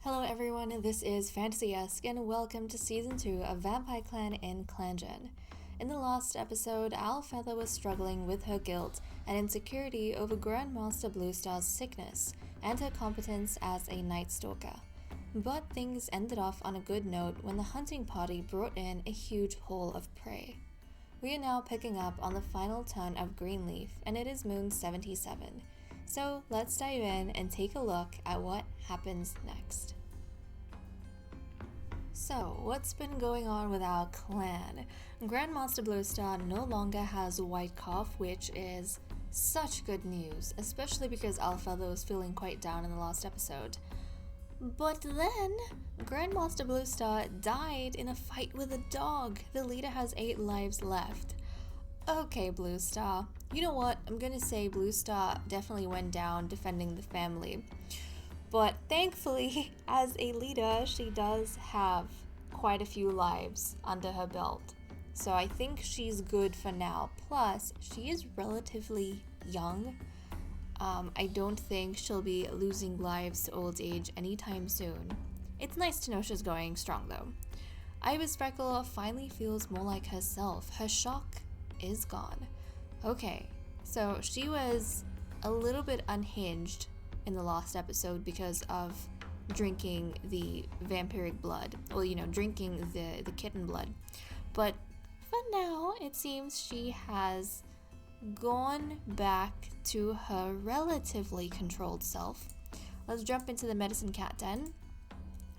Hello everyone, this is Fantasy-esque and welcome to Season 2 of Vampyre Clan in ClanGen. In the last episode, Feather was struggling with her guilt and insecurity over Grandmaster Bluestar's sickness and her competence as a Nightstalker. But things ended off on a good note when the hunting party brought in a huge haul of prey. We are now picking up on the final turn of Greenleaf and it is Moon 77. So let's dive in and take a look at what happens next. So, what's been going on with our clan? Grandmaster Bluestar no longer has White Cough, which is such good news, especially because Feather was feeling quite down in the last episode. But then, Grandmaster Bluestar died in a fight with a dog. The leader has 8 lives left. Okay, Bluestar. You know what? I'm gonna say Bluestar definitely went down defending the family. But thankfully, as a leader, she does have quite a few lives under her belt. So I think she's good for now. Plus, she is relatively young. I don't think she'll be losing lives to old age anytime soon. It's nice to know she's going strong though. Ibis Freckle finally feels more like herself. Her shock is gone. Okay, so she was a little bit unhinged in the last episode because of drinking the vampiric blood, or drinking the kitten blood. But for now, it seems she has gone back to her relatively controlled self. Let's jump into the medicine cat den.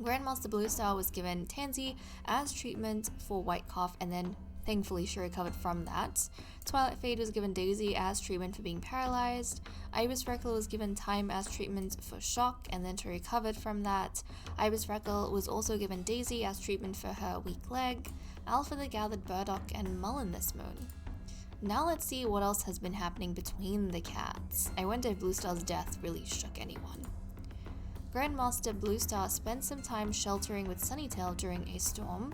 Grandmaster Bluestar was given Tansy as treatment for White Cough, and then thankfully she recovered from that. Twilight Fade was given Daisy as treatment for being paralyzed. Ibis Freckle was given Time as treatment for shock, and then she recovered from that. Ibis Freckle was also given Daisy as treatment for her weak leg. Feather gathered Burdock and Mullen this moon. Now let's see what else has been happening between the cats. I wonder if Bluestar's death really shook anyone. Grandmaster Bluestar spent some time sheltering with Sunnytail during a storm.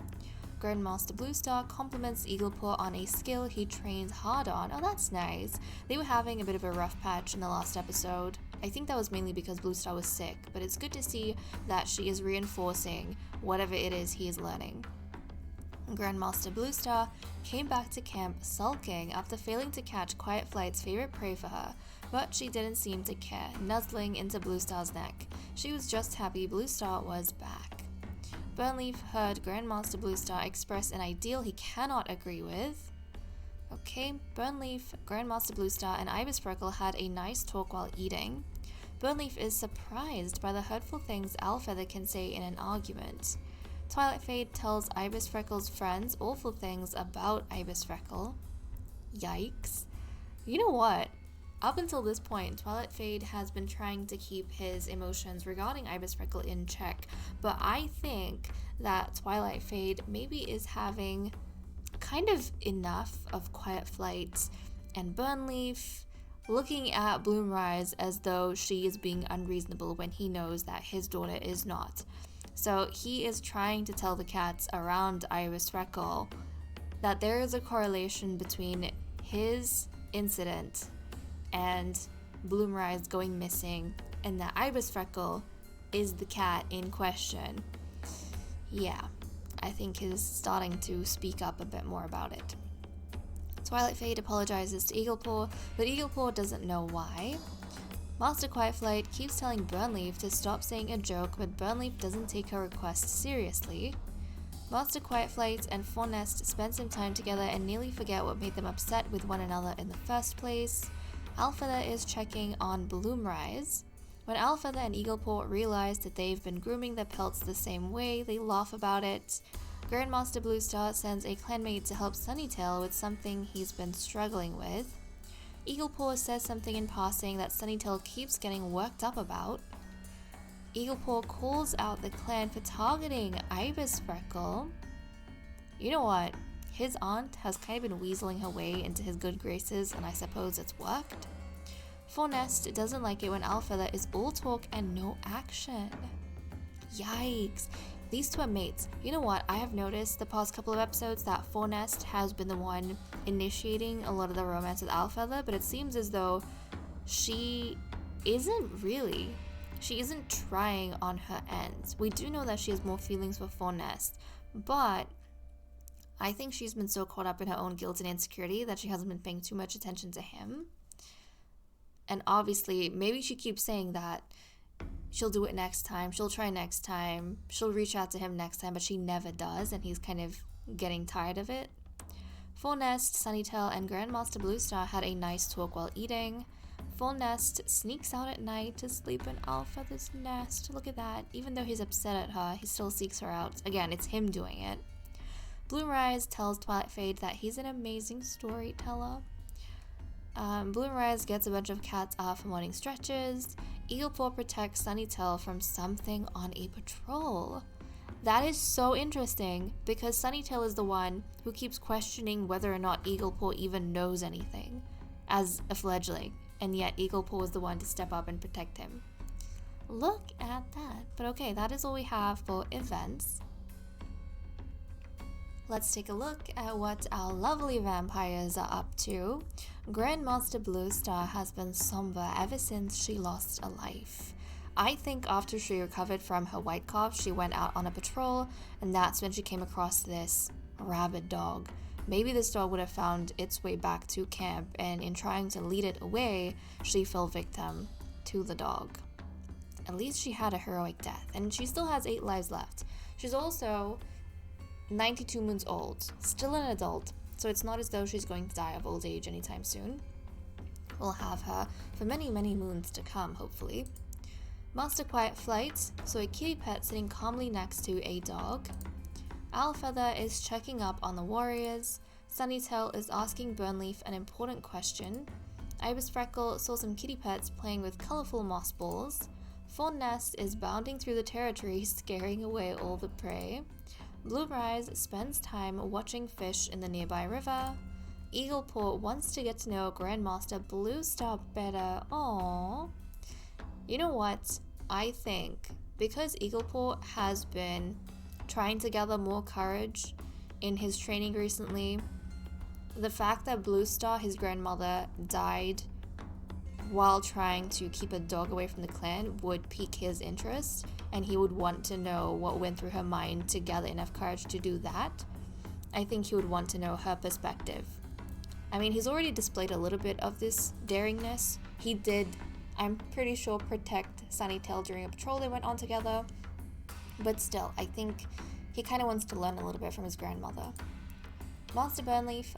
Grandmaster Bluestar compliments Eaglepaw on a skill he trained hard on. Oh, that's nice. They were having a bit of a rough patch in the last episode. I think that was mainly because Bluestar was sick, but it's good to see that she is reinforcing whatever it is he is learning. Grandmaster Bluestar came back to camp sulking after failing to catch Quiet Flight's favorite prey for her, but she didn't seem to care, nuzzling into Bluestar's neck. She was just happy Bluestar was back. Burnleaf heard Grandmaster Bluestar express an ideal he cannot agree with. Okay, Burnleaf, Grandmaster Bluestar, and Ibis Freckle had a nice talk while eating. Burnleaf is surprised by the hurtful things Feather can say in an argument. Twilight Fade tells Ibis Freckle's friends awful things about Ibis Freckle. Yikes. You know what? Up until this point, Twilight Fade has been trying to keep his emotions regarding Ibis Freckle in check, but I think that Twilight Fade maybe is having kind of enough of Quiet Flight and Burnleaf looking at Bloomrise as though she is being unreasonable when he knows that his daughter is not. So he is trying to tell the cats around Ibis Freckle that there is a correlation between his incident and Bloomrise going missing, and that Ibis Freckle is the cat in question. Yeah, I think he's starting to speak up a bit more about it. Twilight Fade apologizes to Eaglepaw, but Eaglepaw doesn't know why. Master Quiet Flight keeps telling Burnleaf to stop saying a joke, but Burnleaf doesn't take her request seriously. Master Quiet Flight and Fornest spend some time together and nearly forget what made them upset with one another in the first place. Feather is checking on Bloomrise. When Feather and Eaglepaw realize that they've been grooming their pelts the same way, they laugh about it. Grandmaster Bluestar sends a clanmate to help Sunnytail with something he's been struggling with. Eaglepaw says something in passing that Sunnytail keeps getting worked up about. Eaglepaw calls out the clan for targeting Ibis Freckle. You know what? His aunt has kind of been weaseling her way into his good graces, and I suppose it's worked. Fornest doesn't like it when Feather is all talk and no action. Yikes. These two are mates. You know what? I have noticed the past couple of episodes that Fornest has been the one initiating a lot of the romance with Feather, but it seems as though she isn't really. she isn't trying on her end. We do know that she has more feelings for Fornest, but I think she's been so caught up in her own guilt and insecurity that she hasn't been paying too much attention to him. And obviously, maybe she keeps saying that she'll do it next time, she'll try next time, she'll reach out to him next time, but she never does, and he's kind of getting tired of it. Fornest, Sunnytail, and Grandmaster Bluestar had a nice talk while eating. Fornest sneaks out at night to sleep in Owlfeather's nest. Look at that. Even though he's upset at her, he still seeks her out. Again, it's him doing it. Bloomrise tells Twilight Fade that he's an amazing storyteller. Bloomrise gets a bunch of cats out for morning stretches. Eaglepaw protects Sunnytail from something on a patrol. That is so interesting because Sunnytail is the one who keeps questioning whether or not Eaglepaw even knows anything as a fledgling, and yet Eaglepaw was the one to step up and protect him. Look at that. But okay, that is all we have for events. Let's take a look at what our lovely vampires are up to. Grandmaster Bluestar has been somber ever since she lost a life. I think after she recovered from her white cough, she went out on a patrol, and that's when she came across this rabid dog. Maybe this dog would have found its way back to camp, and in trying to lead it away, she fell victim to the dog. At least she had a heroic death, and she still has 8 lives left. She's also 92 moons old, still an adult, so it's not as though she's going to die of old age anytime soon. We'll have her for many, many moons to come, hopefully. Master Quiet Flight, so a kitty pet sitting calmly next to a dog. Owlfeather is checking up on the warriors. Sunnytail is asking Burnleaf an important question. Ibis Freckle saw some kitty pets playing with colorful moss balls. Fornest is bounding through the territory, scaring away all the prey. Bloomrise spends time watching fish in the nearby river. Eaglepaw wants to get to know Grandmaster Bluestar better. Aww. You know what? I think because Eaglepaw has been trying to gather more courage in his training recently, the fact that Bluestar, his grandmother, died while trying to keep a dog away from the clan would pique his interest, and he would want to know what went through her mind to gather enough courage to do that. I think he would want to know her perspective. I mean, he's already displayed a little bit of this daringness. He did, I'm pretty sure, protect Sunnytail during a patrol they went on together, but still, I think he kind of wants to learn a little bit from his grandmother. Master Burnleaf,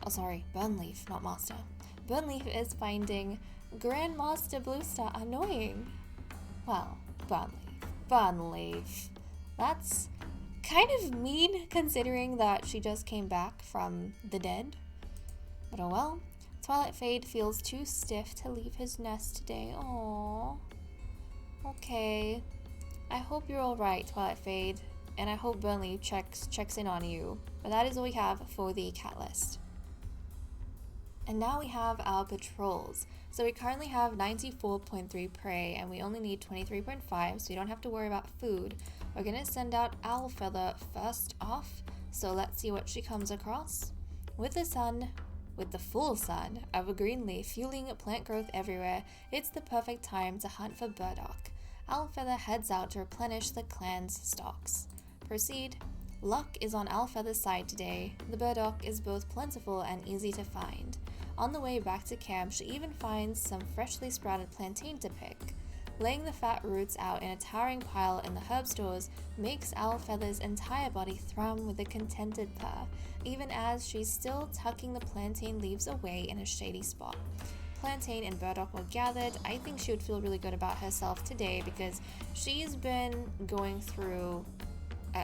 Burnleaf, not Master. Burnleaf is finding Grandmaster Bluestar annoying. Well, Burnleaf. That's kind of mean considering that she just came back from the dead. But oh well. Twilight Fade feels too stiff to leave his nest today. Aww. Okay. I hope you're alright, Twilight Fade, and I hope Burnley checks in on you. But that is all we have for the cat list. And now we have our patrols. So we currently have 94.3 prey, and we only need 23.5, so you don't have to worry about food. We're gonna send out Owlfeather first off, so let's see what she comes across. With the full sun of a green leaf fueling plant growth everywhere, it's the perfect time to hunt for burdock. Owlfeather heads out to replenish the clan's stocks. Proceed. Luck is on Owlfeather's side today. The burdock is both plentiful and easy to find. On the way back to camp, she even finds some freshly sprouted plantain to pick. Laying the fat roots out in a towering pile in the herb stores makes Owlfeather's entire body thrum with a contented purr, even as she's still tucking the plantain leaves away in a shady spot. Plantain and burdock were gathered. I think she would feel really good about herself today because she's been going through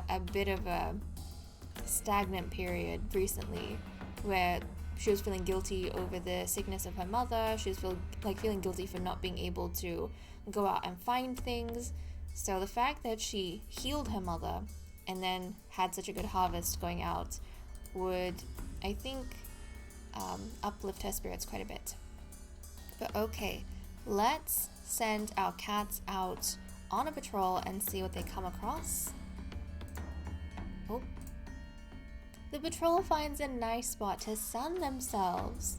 a bit of a stagnant period recently where she was feeling guilty over the sickness of her mother. She was feeling guilty for not being able to go out and find things. So the fact that she healed her mother and then had such a good harvest going out would, I think, uplift her spirits quite a bit. But okay, let's send our cats out on a patrol and see what they come across. Oh. The patrol finds a nice spot to sun themselves.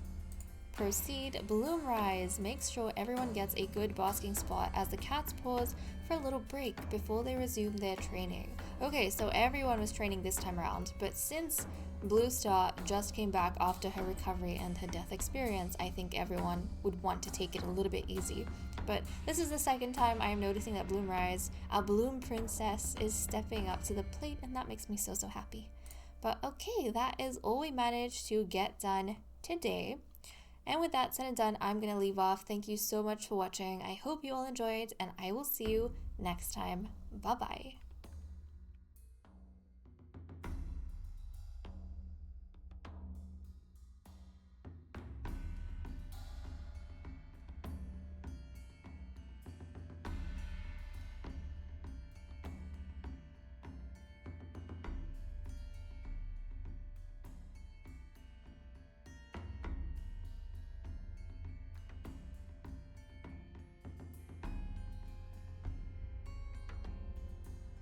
Proceed, Bloom Rise. Make sure everyone gets a good basking spot as the cats pause for a little break before they resume their training. Okay, so everyone was training this time around, but since Blue Star just came back after her recovery and her death experience, I think everyone would want to take it a little bit easy. But this is the second time I am noticing that Bloom Rise, our Bloom Princess, is stepping up to the plate, and that makes me so happy. But okay, that is all we managed to get done today. And with that said and done, I'm going to leave off. Thank you so much for watching. I hope you all enjoyed, and I will see you next time. Bye-bye.